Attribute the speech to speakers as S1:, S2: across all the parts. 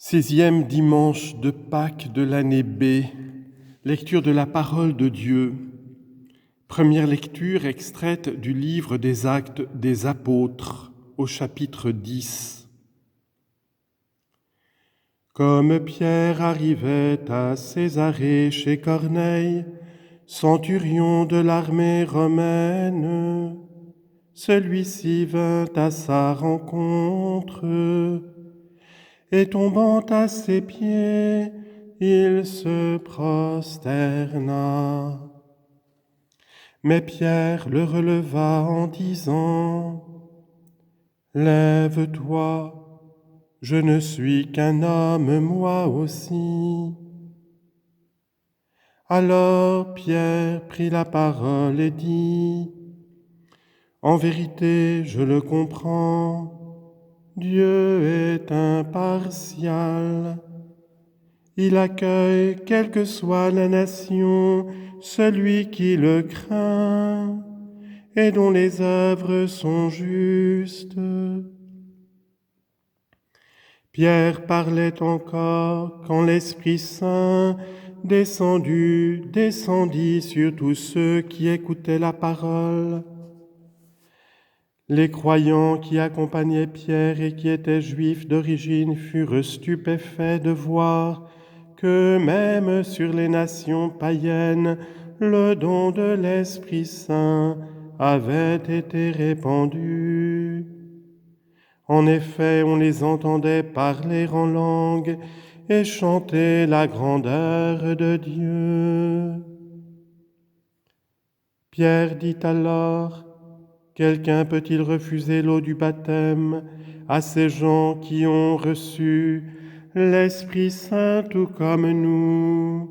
S1: 6e dimanche de Pâques de l'année B, lecture de la parole de Dieu. Première lecture extraite du livre des Actes des Apôtres au chapitre 10. Comme Pierre arrivait à Césarée chez Corneille, centurion de l'armée romaine, celui-ci vint à sa rencontre. Et tombant à ses pieds, il se prosterna. Mais Pierre le releva en disant : « Lève-toi, je ne suis qu'un homme moi aussi. » Alors Pierre prit la parole et dit : « En vérité, je le comprends. Dieu est impartial. Il accueille, quelle que soit la nation, celui qui le craint et dont les œuvres sont justes. » Pierre parlait encore quand l'Esprit Saint descendit sur tous ceux qui écoutaient la parole. Les croyants qui accompagnaient Pierre et qui étaient juifs d'origine furent stupéfaits de voir que même sur les nations païennes, le don de l'Esprit Saint avait été répandu. En effet, on les entendait parler en langue et chanter la grandeur de Dieu. Pierre dit alors : « Quelqu'un peut-il refuser l'eau du baptême à ces gens qui ont reçu l'Esprit Saint tout comme nous ? »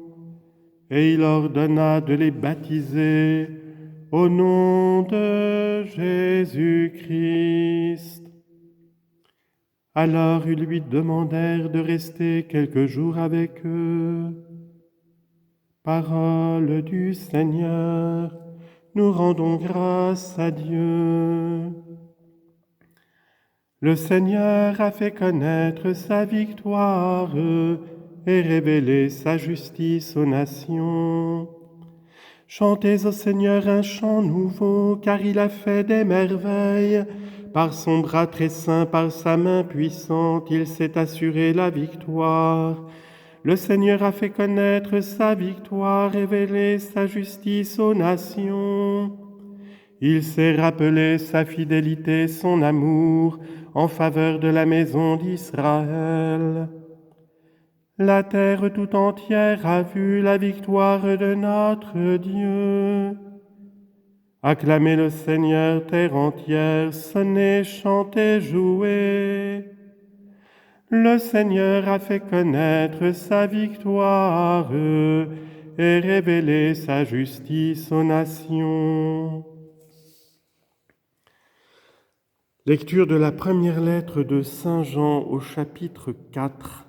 S1: Et il ordonna de les baptiser au nom de Jésus-Christ. Alors ils lui demandèrent de rester quelques jours avec eux. Parole du Seigneur. Nous rendons grâce à Dieu. Le Seigneur a fait connaître sa victoire et révélé sa justice aux nations. Chantez au Seigneur un chant nouveau, car il a fait des merveilles. Par son bras très saint, par sa main puissante, il s'est assuré la victoire. Le Seigneur a fait connaître sa victoire, révélé sa justice aux nations. Il s'est rappelé sa fidélité, son amour en faveur de la maison d'Israël. La terre tout entière a vu la victoire de notre Dieu. Acclamez le Seigneur, terre entière, sonnez, chantez, jouez. Le Seigneur a fait connaître sa victoire et révélé sa justice aux nations. Lecture de la première lettre de Saint Jean au chapitre 4.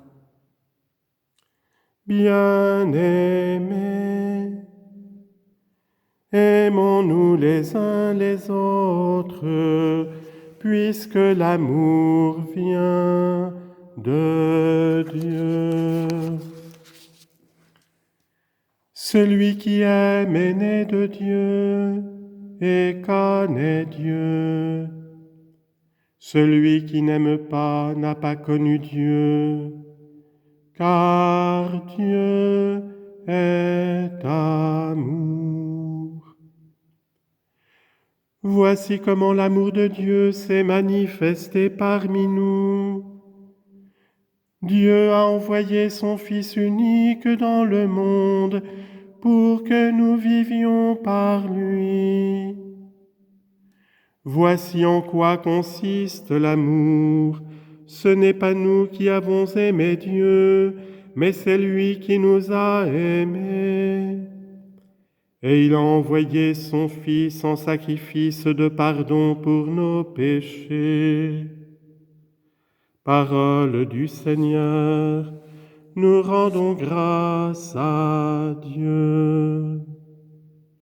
S1: Bien-aimés, aimons-nous les uns les autres, puisque l'amour vient de Dieu. Celui qui aime est né de Dieu et connaît Dieu. Celui qui n'aime pas n'a pas connu Dieu, car Dieu est amour. Voici comment l'amour de Dieu s'est manifesté parmi nous. Dieu a envoyé son Fils unique dans le monde pour que nous vivions par lui. Voici en quoi consiste l'amour. Ce n'est pas nous qui avons aimé Dieu, mais c'est lui qui nous a aimés. Et il a envoyé son Fils en sacrifice de pardon pour nos péchés. Parole du Seigneur, nous rendons grâce à Dieu.